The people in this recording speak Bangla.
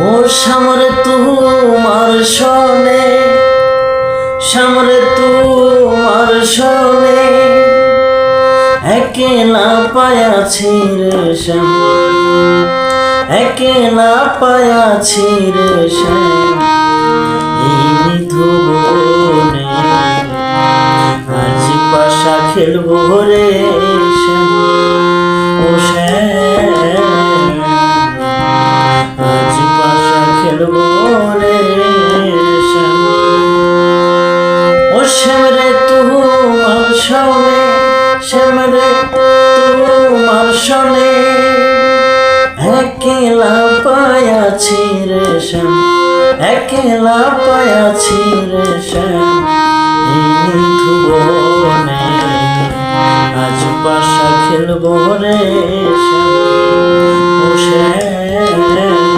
ও সামরে তোমার সনে, সামরে তোমার সনে একলা পায়াছি রে শ্যাম, একলা পায়াছি রে শ্যাম। এই নিধুবনে আজ পাশা খেলবো রে শ্যাম, ও শ্যাম আজ পাশা খেলবো রে শ্যাম। ও শ্যাম রে তোমার সনে, শ্যাম রে তোমার সনে একলা পায়াছি রে শ্যাম, একলা পায়াছি রে শ্যাম। এই নিধুবনে আজ পাশা খেলবো রে শ্যাম, ও শ্যাম।